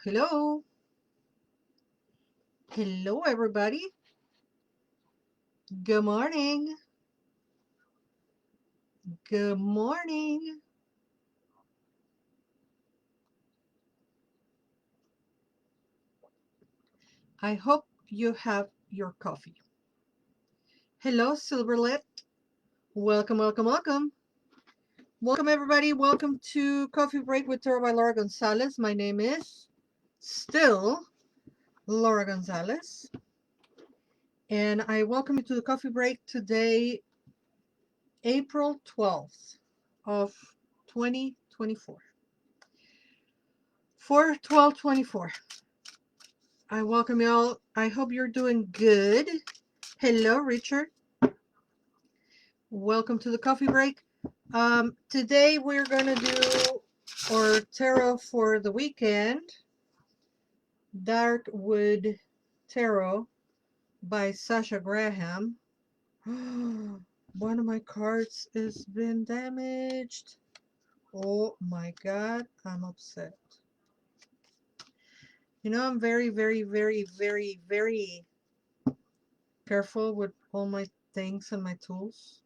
Hello. Hello, everybody. Good morning. Good morning. I hope you have your coffee. Hello, Silverlet. Welcome, welcome, welcome. Welcome, everybody. Welcome to Coffee Break with Tarot by Laura González. My name is still Laura González. And I welcome you to the Coffee Break today, April 12th of 2024. 4/12/24. I welcome y'all. I hope you're doing good. Hello, Richard. Welcome to the coffee break. Today we're going to do our tarot for the weekend. Dark Wood Tarot by Sasha Graham. One of my cards has been damaged. Oh my God, I'm upset. You know, I'm very, very, very, very, very careful with all my things and my tools.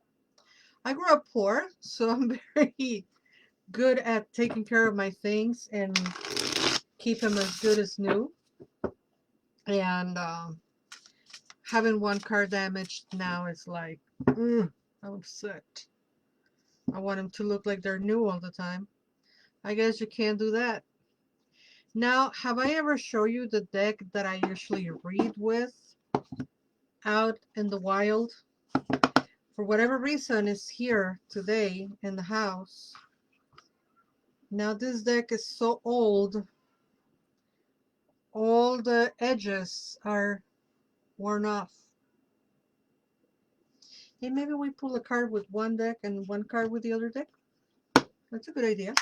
I grew up poor, so I'm very good at taking care of my things and keep them as good as new. And having one car damaged now is like, I'm upset. I want them to look like they're new all the time. I guess you can't do that. Now, have I ever shown you the deck that I usually read with out in the wild? For whatever reason, it's here today in the house. Now, this deck is so old. All the edges are worn off. Hey, maybe we pull a card with one deck and one card with the other deck. That's a good idea.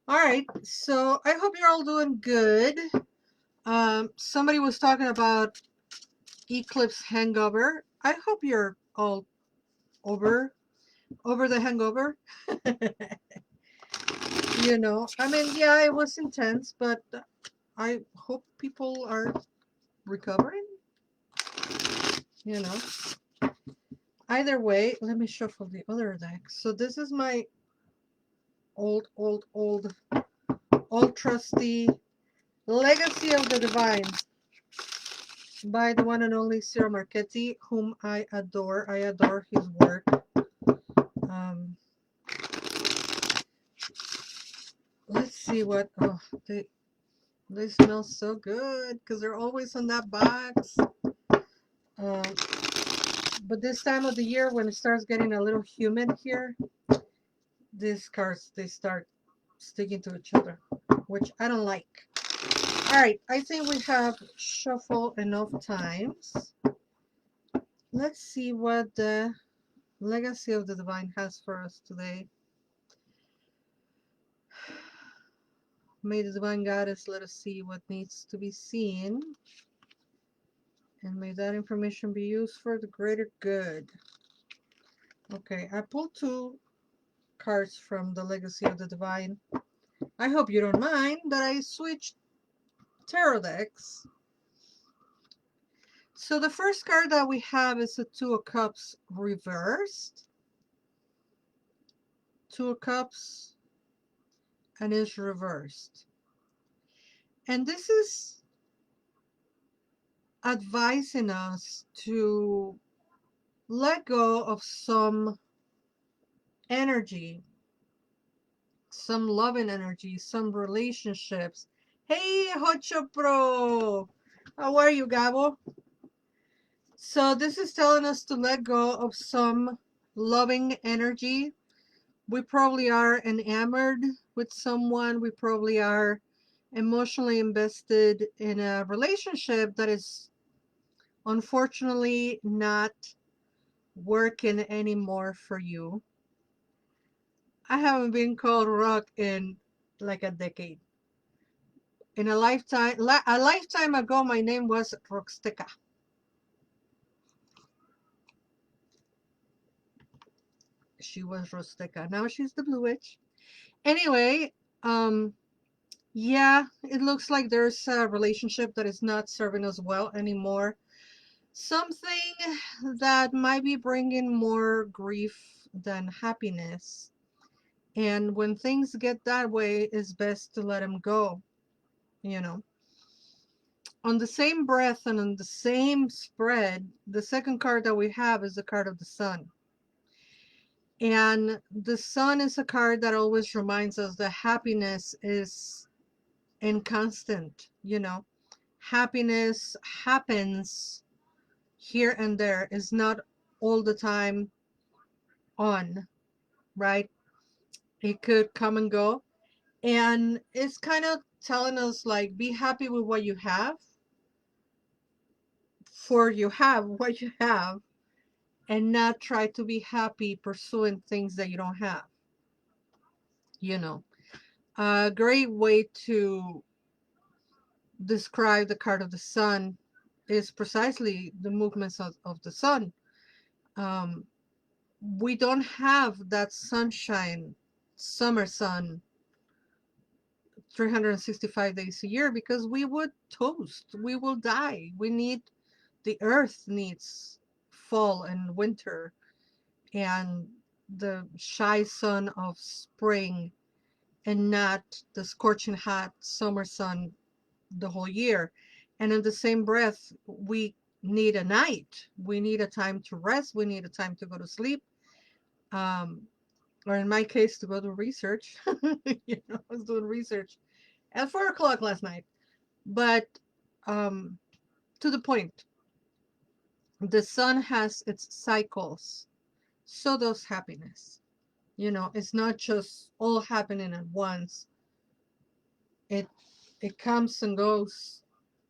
All right, so I hope you're all doing good. Somebody was talking about eclipse hangover. I hope you're all over the hangover. You know, I mean, yeah, it was intense, but I hope people are recovering. You know, either way, let me shuffle the other deck. So this is my old trusty Legacy of the Divine by the one and only Ciro Marchetti, whom I adore. I adore his work. Let's see what, they smell so good because they're always on that box. But this time of the year when it starts getting a little humid here, these cards, they start sticking to each other, which I don't like. All right, I think we have shuffled enough times. Let's see what the Legacy of the Divine has for us today. May the Divine Goddess let us see what needs to be seen. And may that information be used for the greater good. Okay, I pulled two cards from the Legacy of the Divine. I hope you don't mind that I switched tarot decks. So the first card that we have is a Two of Cups reversed. Two of Cups and is reversed. And this is advising us to let go of some energy, some loving energy, some relationships. Hey, Hocho Pro! How are you, Gabo? So this is telling us to let go of some loving energy. We probably are enamored with someone. We probably are emotionally invested in a relationship that is unfortunately not working anymore for you. I haven't been called rock in like a decade. In a lifetime ago, my name was Roxteca. She was Roxteca. Now she's the Blue Witch. Anyway, Yeah, it looks like there's a relationship that is not serving us well anymore. Something that might be bringing more grief than happiness. And when things get that way, it's best to let them go, you know. On the same breath and on the same spread, the second card that we have is the card of the sun. And the sun is a card that always reminds us that happiness is inconstant, you know. Happiness happens here and there, is not all the time on, right? It could come and go. And it's kind of telling us like be happy with what you have, for you have what you have, and not try to be happy pursuing things that you don't have, you know. A great way to describe the card of the sun is precisely the movements of the sun. Um, we don't have that sunshine, summer sun, 365 days a year because we would toast. We will die. We need, the earth needs fall and winter and the shy sun of spring, and not the scorching hot summer sun the whole year. And in the same breath, we need a night. We need a time to rest. We need a time to go to sleep. Um, or in my case, to go to research. You know, I was doing research at 4 o'clock last night. But um, to the point, the sun has its cycles. So does happiness. You know, it's not just all happening at once. It it comes and goes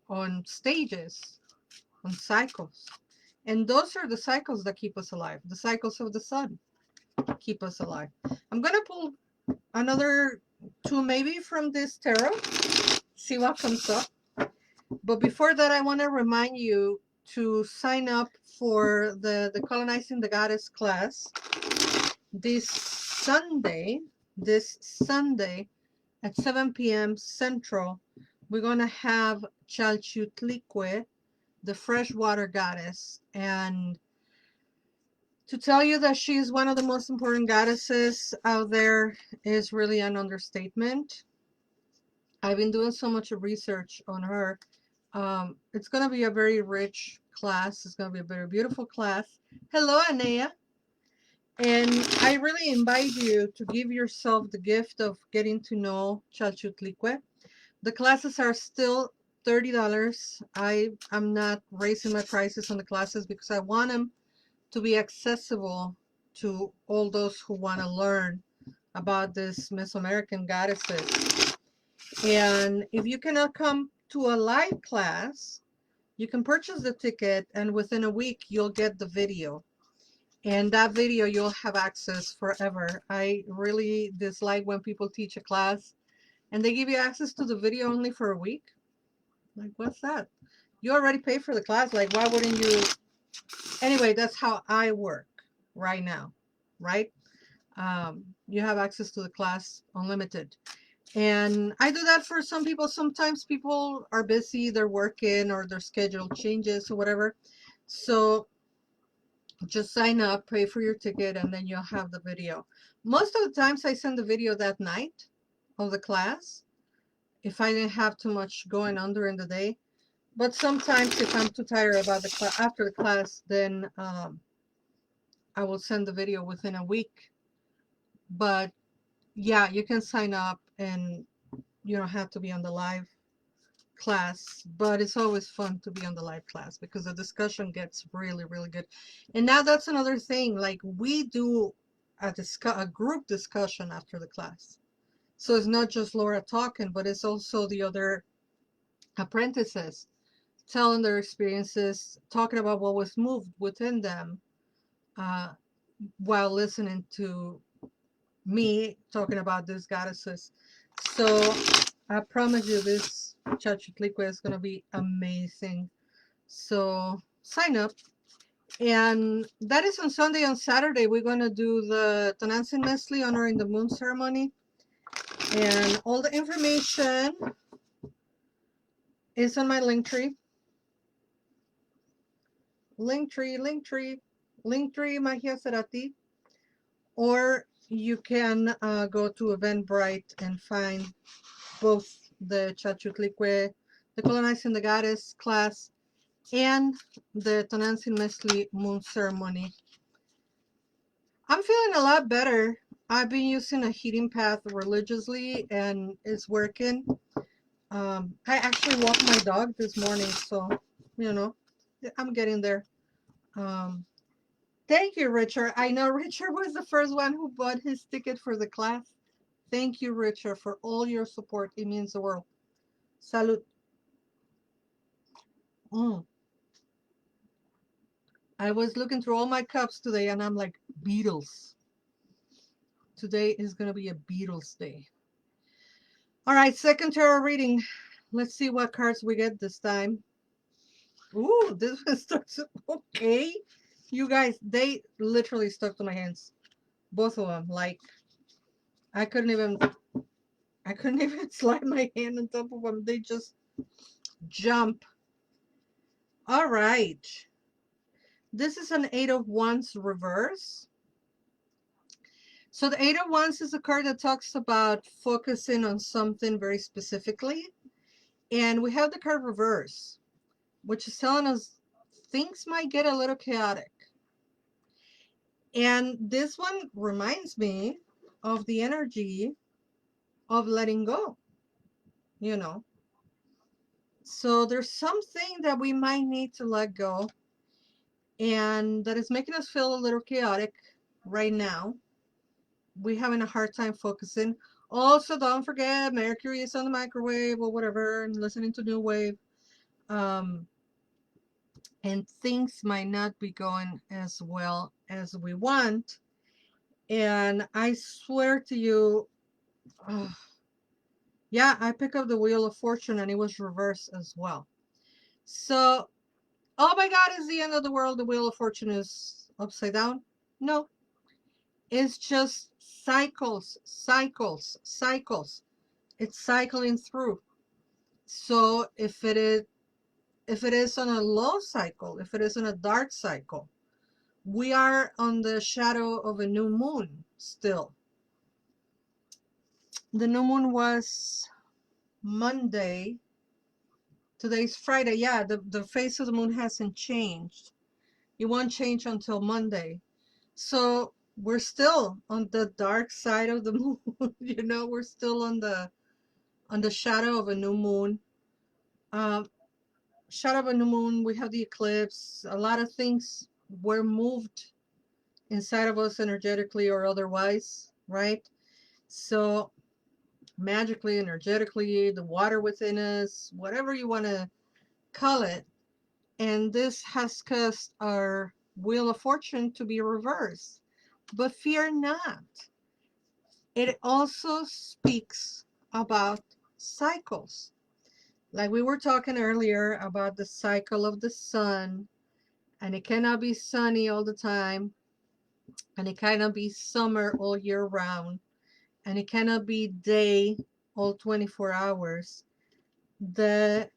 on stages, on cycles. And those are the cycles that keep us alive. The cycles of the sun keep us alive. I'm going to pull another two maybe from this tarot, see what comes up. But before that, I want to remind you to sign up for the Decolonizing the Goddess class this Sunday. This Sunday at 7 p.m. Central, we're going to have Chalchiuhtlicue, the freshwater goddess. And to tell you that she's one of the most important goddesses out there is really an understatement. I've been doing so much research on her. It's going to be a very rich class. It's going to be a very beautiful class. Hello, Anea. And I really invite you to give yourself the gift of getting to know Chalchiuhtlicue. The classes are still $30. I'm not raising my prices on the classes because I want them to be accessible to all those who want to learn about this Mesoamerican goddesses. And if you cannot come to a live class, you can purchase the ticket and within a week you'll get the video. And that video you'll have access forever. I really dislike when people teach a class and they give you access to the video only for a week. Like, what's that? You already paid for the class. Like, why wouldn't you? Anyway, that's how I work right now, right? You have access to the class unlimited. And I do that for some people. Sometimes people are busy, they're working, or their schedule changes or whatever. So just sign up, pay for your ticket, and then you'll have the video. Most of the times I send the video that night of the class if I didn't have too much going on during the day. But sometimes if I'm too tired about the class after the class, then I will send the video within a week. But yeah, you can sign up and you don't have to be on the live class, but it's always fun to be on the live class because the discussion gets really, really good. And now that's another thing, like we do a group discussion after the class. So it's not just Laura talking, but it's also the other apprentices telling their experiences, talking about what was moved within them uh, while listening to me talking about these goddesses. So I promise you this Chalchiuhtlicue is going to be amazing. So sign up. And that is on Sunday. On Saturday, we're going to do the Tonantsin Mestli honoring the moon ceremony. And all the information is on my link tree. Linktree, Magia Cerati. Or you can go to Eventbrite and find both the Chalchiuhtlicue, the Decolonizing the Goddess class, and the Tonantsin Mestli moon ceremony. I'm feeling a lot better. I've been using a heating pad religiously and it's working. I actually walked my dog this morning, so, you know, I'm getting there. Thank you, Richard. I know Richard was the first one who bought his ticket for the class. Thank you, Richard, for all your support. It means the world. Salud. I was looking through all my cups today and I'm like, Beatles. Today is going to be a Beatles day. All right, second tarot reading. Let's see what cards we get this time. Ooh, this one starts. Okay. You guys, they literally stuck to my hands. Both of them. Like, I couldn't even slide my hand on top of them. They just jump. All right. This is an Eight of Wands reverse. So the Eight of Wands is a card that talks about focusing on something very specifically. And we have the card reverse, which is telling us things might get a little chaotic. And this one reminds me of the energy of letting go, you know. So there's something that we might need to let go and that is making us feel a little chaotic right now. We're having a hard time focusing. Also, don't forget Mercury is on the microwave or whatever and listening to New Wave. And things might not be going as well as we want. And I swear to you, yeah, I picked up the Wheel of Fortune and it was reversed as well. So, oh my God, is the end of the world. The Wheel of Fortune is upside down? No, it's just cycles, cycles, cycles. It's cycling through. So if it is on a low cycle, if it is on a dark cycle, we are on the shadow of a new moon still. The new moon was Monday. Today's Friday. Yeah, the face of the moon hasn't changed. It won't change until Monday. So we're still on the dark side of the moon. You know, we're still on the shadow of a new moon. Shadow of a new moon, we have the eclipse. A lot of things were moved inside of us energetically or otherwise, right? So magically, energetically, the water within us, whatever you want to call it. And this has caused our Wheel of Fortune to be reversed. But fear not. It also speaks about cycles. Like we were talking earlier about the cycle of the sun, and it cannot be sunny all the time, and it cannot be summer all year round, and it cannot be day all 24 hours. The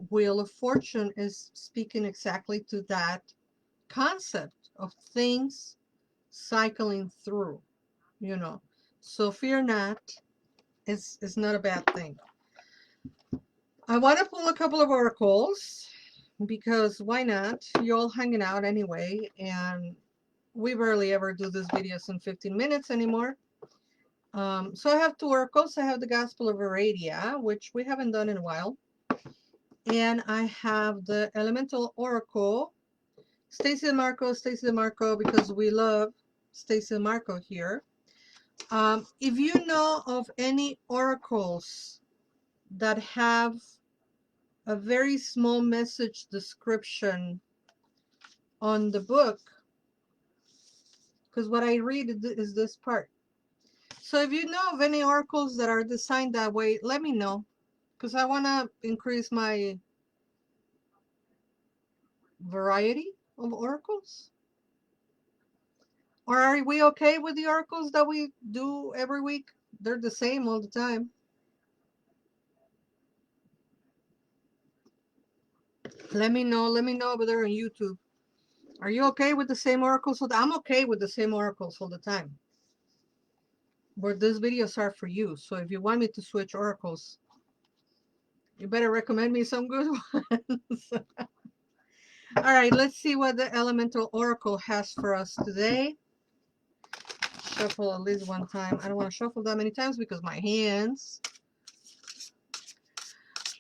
Wheel of Fortune is speaking exactly to that concept of things cycling through, you know. So fear not, it's not a bad thing. I want to pull a couple of oracles because why not? You're all hanging out anyway, and we barely ever do these videos in 15 minutes anymore. So I have two oracles. I have the Gospel of Aradia, which we haven't done in a while. And I have the Elemental Oracle, Stacy DeMarco, because we love Stacy DeMarco here. If you know of any oracles that have a very small message description on the book, because what I read is this part. So if you know of any oracles that are designed that way, let me know, because I want to increase my variety of oracles. Or are we okay with the oracles that we do every week? They're the same all the time. Let me know over there on YouTube. Are you okay with the same oracles? I'm okay with the same oracles all the time. But these videos are for you. So if you want me to switch oracles, you better recommend me some good ones. All right, let's see what the elemental oracle has for us today. Shuffle at least one time. I don't want to shuffle that many times because my hands.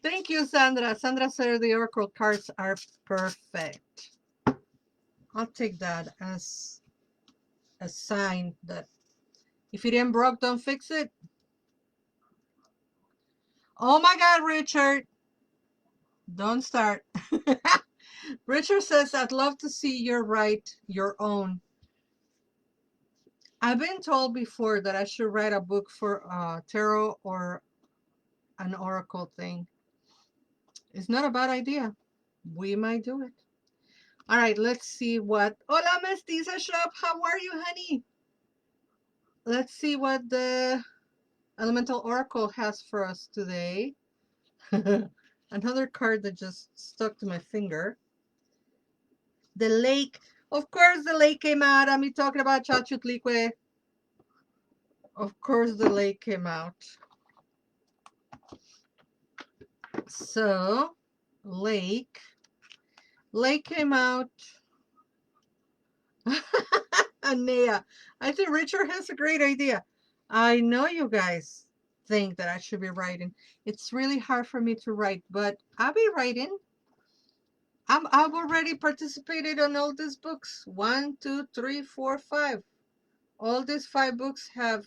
Thank you, Sandra. Sandra said the oracle cards are perfect. I'll take that as a sign that if it ain't broke, don't fix it. Oh my God, Richard. Don't start. Richard says, I'd love to see you write your own. I've been told before that I should write a book for tarot or an oracle thing. It's not a bad idea. We might do it. All right, let's see what. Hola, Mestiza Shop. How are you, honey? Let's see what the elemental oracle has for us today. Another card that just stuck to my finger. The lake. Of course, the lake came out. I'm talking about Chalchiuhtlicue. Of course, the lake came out. So, lake. Lake came out. Anea. I think Richard has a great idea. I know you guys think that I should be writing. It's really hard for me to write, but I'll be writing. I've already participated on all these books. 1, 2, 3, 4, 5. All these 5 books have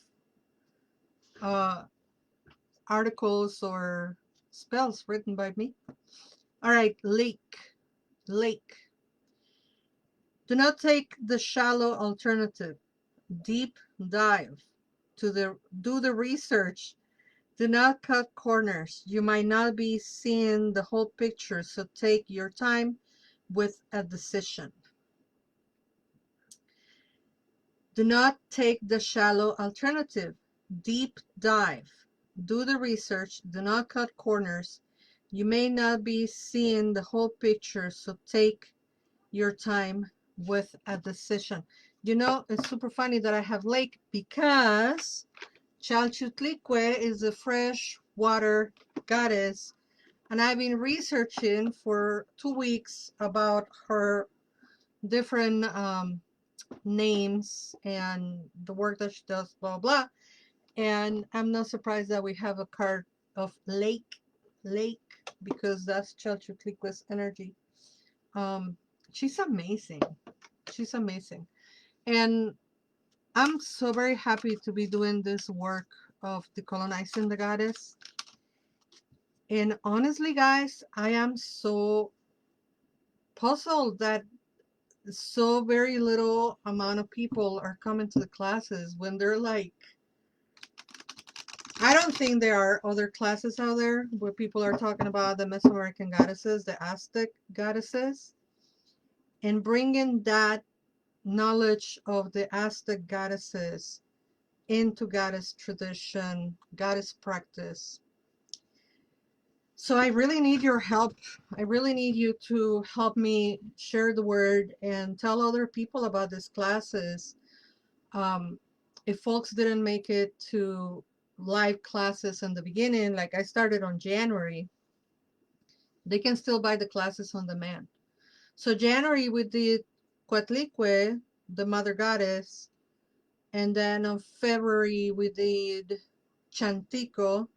articles or spells written by me. All right, lake. Lake. Do not take the shallow alternative. Deep dive. Do the research. Do not cut corners. You might not be seeing the whole picture, so take your time with a decision. Do not take the shallow alternative. Deep dive. Do the research. Do not cut corners. You may not be seeing the whole picture, so take your time with a decision. You know, it's super funny that I have lake because Chalchiuhtlicue is a freshwater goddess, and I've been researching for 2 weeks about her different names and the work that she does, blah, blah. And I'm not surprised that we have a card of lake, because that's Chalchiuhtlicue's energy. She's amazing. She's amazing. And I'm so very happy to be doing this work of decolonizing the goddess. And honestly, guys, I am so puzzled that so very little amount of people are coming to the classes when they're like, I don't think there are other classes out there where people are talking about the Mesoamerican goddesses, the Aztec goddesses, and bringing that knowledge of the Aztec goddesses into goddess tradition, goddess practice. So I really need your help. I really need you to help me share the word and tell other people about these classes. If folks didn't make it to live classes in the beginning, like I started on January, they can still buy the classes on demand. So January we did Coatlicue, the mother goddess, and then on February we did Chantico,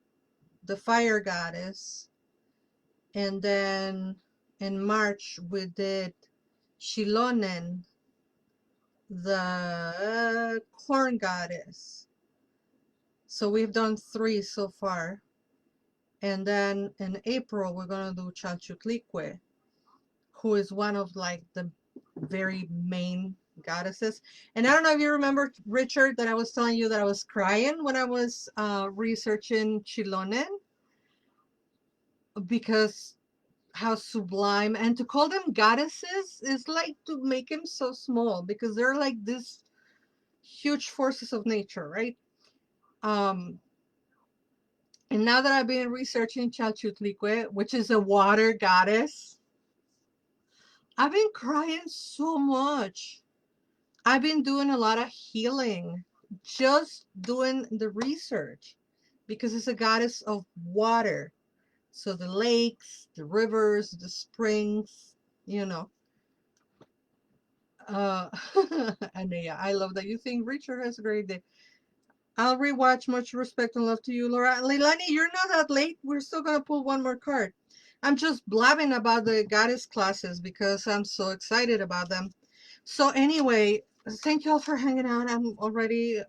the fire goddess, and then in March we did Xilonen, the corn goddess. So we've done 3 so far. And then in April we're gonna do Chalchiuhtlicue, who is one of like the very main goddesses. And I don't know if you remember, Richard, that I was telling you that I was crying when I was researching Xilonen, because how sublime, and to call them goddesses is like to make them so small, because they're like this huge forces of nature, right? Um, and now that I've been researching Chalchiuhtlicue, which is a water goddess, I've been crying so much. I've been doing a lot of healing, just doing the research, because it's a goddess of water. So the lakes, the rivers, the springs, you know. Uh, and yeah, I love that. You think Richard has a great day. I'll rewatch Much Respect and Love to You, Laura. Leilani, you're not that late. We're still going to pull one more card. I'm just blabbing about the goddess classes because I'm so excited about them. So anyway, thank you all for hanging out. I'm already,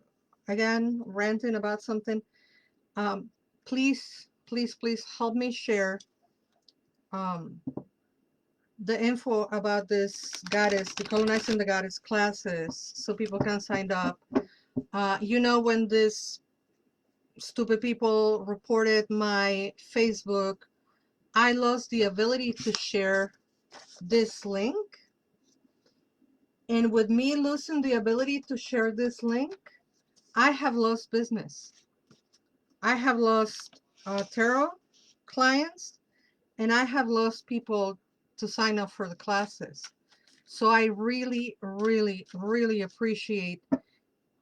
again, ranting about something. Um, please, please, please help me share um, the info about this goddess, Decolonizing the Goddess classes, so people can sign up. You know, when this stupid people reported my Facebook, I lost the ability to share this link. And with me losing the ability to share this link, I have lost business. I have lost tarot clients, and I have lost people to sign up for the classes. So I really, really, really appreciate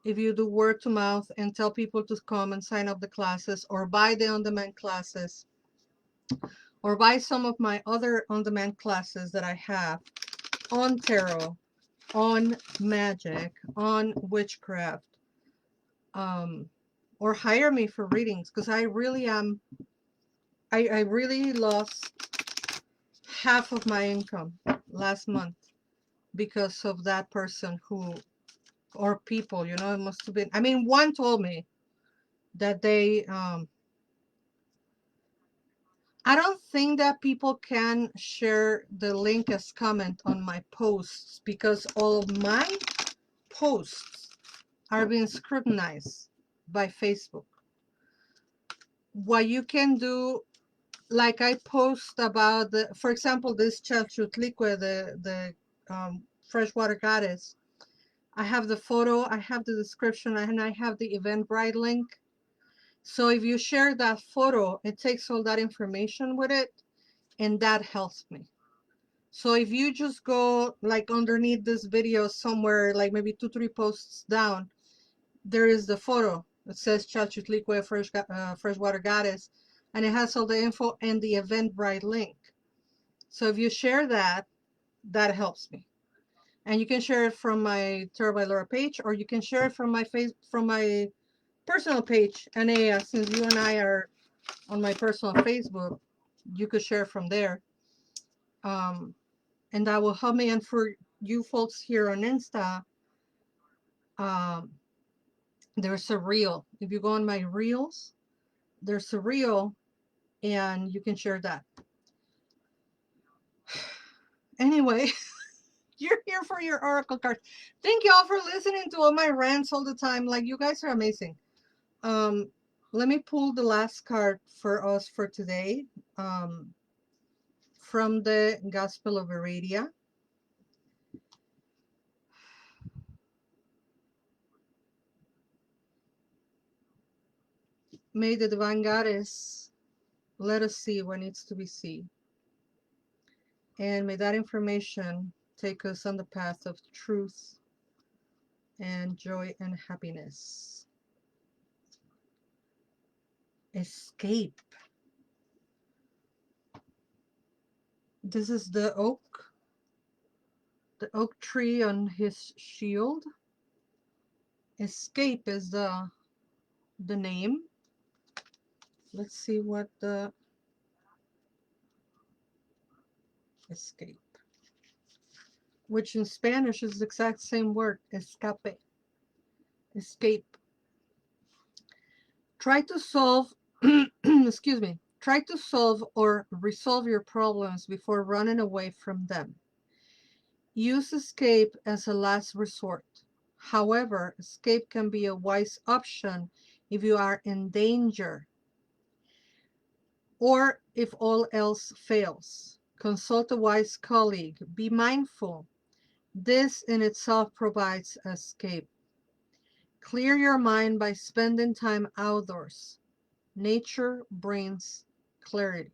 if you do word to mouth and tell people to come and sign up the classes or buy the on-demand classes or buy some of my other on-demand classes that I have on tarot, on magic, on witchcraft, or hire me for readings, because I really am, I really lost half of my income last month because of that person who, or people, you know, it must have been, I mean, one told me that they, I don't think that people can share the link as comment on my posts because all of my posts are being scrutinized by Facebook. What you can do, like I post about the, for example, this Chalchiuhtlicue, the freshwater goddess. I have the photo, I have the description, and I have the Eventbrite link. So if you share that photo, it takes all that information with it, and that helps me. So if you just go like underneath this video somewhere, like maybe 2-3 posts down, there is the photo. It says Chalchiuhtlicue freshwater goddess, and it has all the info and the Eventbrite link. So if you share that, that helps me. And you can share it from my Tarot by Laura page, or you can share it from my personal page. And since you and I are on my personal Facebook, you could share from there. And that will help me. And for you folks here on Insta, um, there's a reel. If you go on my reels, there's a reel, and you can share that. Anyway, you're here for your oracle cards. Thank you all for listening to all my rants all the time. Like, you guys are amazing. Let me pull the last card for us for today, from the Gospel of Iridia. May the Divine Goddess let us see what needs to be seen. And may that information take us on the path of truth and joy and happiness. Escape. This is the oak tree on his shield. Escape is the name. Let's see what the escape, which in Spanish is the exact same word, escape. Escape. Try to solve, excuse me, try to solve or resolve your problems before running away from them. Use escape as a last resort. However, escape can be a wise option if you are in danger or if all else fails. Consult a wise colleague. Be mindful. This in itself provides escape. Clear your mind by spending time outdoors. Nature brings clarity.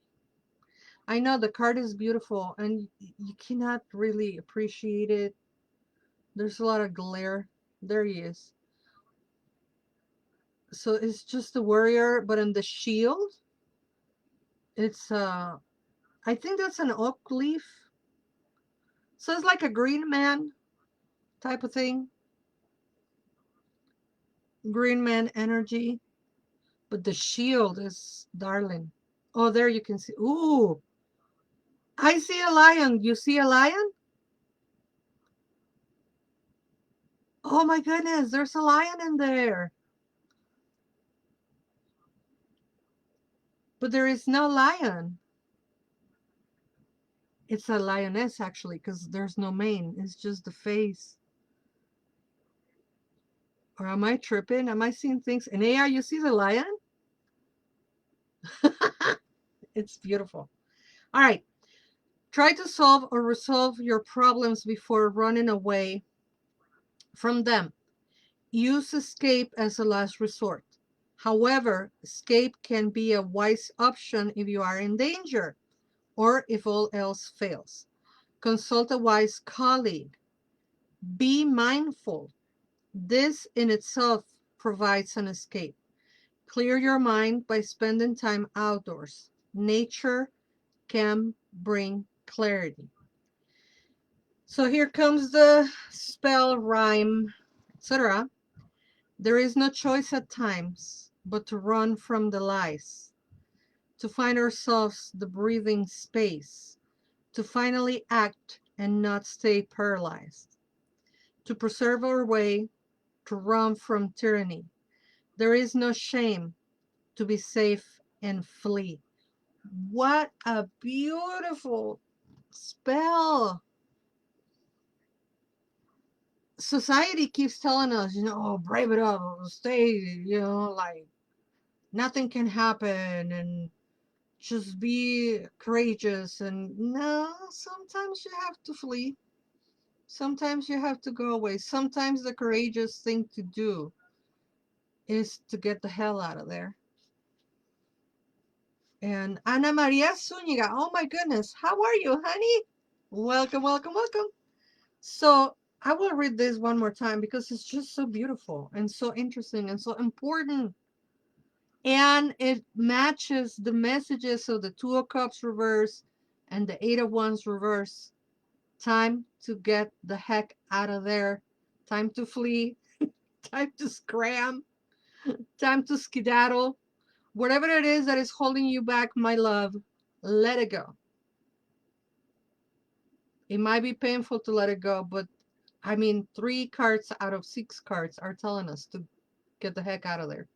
I know the card is beautiful and you cannot really appreciate it. There's a lot of glare. There he is. So it's just the warrior, but in the shield, it's I think that's an oak leaf. So it's like a green man type of thing. Green man energy. But the shield is darling. Oh, there you can see. Ooh, I see a lion. You see a lion? Oh my goodness, there's a lion in there. But there is no lion. It's a lioness actually, because there's no mane. It's just the face. Or am I tripping? Am I seeing things? And AI, you see the lion? It's beautiful. All right. Try to solve or resolve your problems before running away from them. Use escape as a last resort. However, escape can be a wise option if you are in danger or if all else fails. Consult a wise colleague. Be mindful. This in itself provides an escape. Clear your mind by spending time outdoors. Nature can bring clarity. So here comes the spell, rhyme, etc. There is no choice at times but to run from the lies, to find ourselves the breathing space, to finally act and not stay paralyzed, to preserve our way, to run from tyranny. There is no shame to be safe and flee. What a beautiful spell. Society keeps telling us, oh, brave it up, stay, like nothing can happen and just be courageous. And no, sometimes you have to flee. Sometimes you have to go away. Sometimes the courageous thing to do is to get the hell out of there. And Ana Maria Zúñiga, oh my goodness, how are you, honey? Welcome, welcome, welcome. So I will read this one more time because it's just so beautiful and so interesting and so important. And it matches the messages of the Two of Cups reverse and the Eight of Wands reverse. Time to get the heck out of there. Time to flee. Time to scram. Time to skedaddle. Whatever it is that is holding you back, my love, let it go. It might be painful to let it go, but I mean, 3 cards out of 6 cards are telling us to get the heck out of there.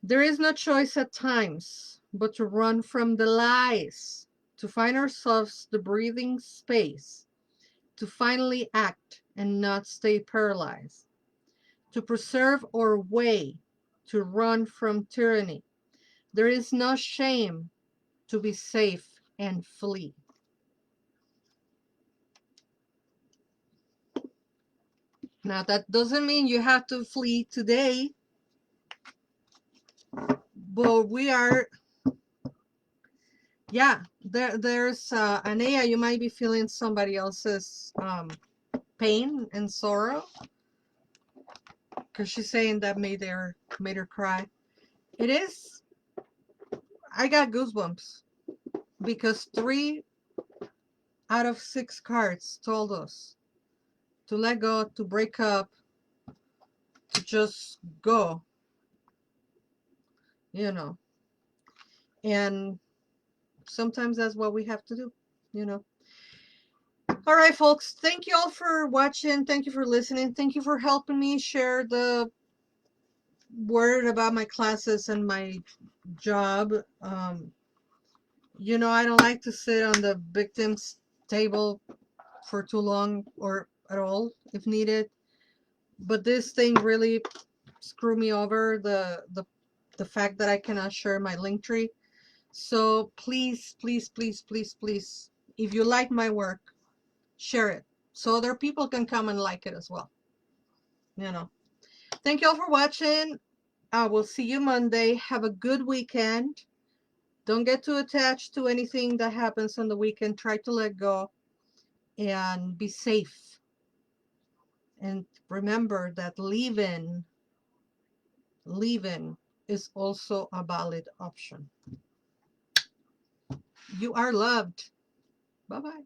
There is no choice at times but to run from the lies, to find ourselves the breathing space, to finally act and not stay paralyzed, to preserve our way, to run from tyranny. There is no shame to be safe and flee. Now, that doesn't mean you have to flee today, but we are, yeah, there's Anea, you might be feeling somebody else's pain and sorrow, because she's saying that made her cry. It is, I got goosebumps, because 3 out of 6 cards told us to let go, to break up, to just go, and sometimes that's what we have to do. All right, folks, thank you all for watching. Thank you for listening. Thank you for helping me share the word about my classes and my job. I don't like to sit on the victim's table for too long or at all if needed. But this thing really screwed me over, the fact that I cannot share my link tree. So please, please, please, please, please, if you like my work, share it so other people can come and like it as well. Thank you all for watching. I will see you Monday. Have a good weekend. Don't get too attached to anything that happens on the weekend. Try to let go and be safe. And remember that leaving is also a valid option. You are loved. Bye-bye.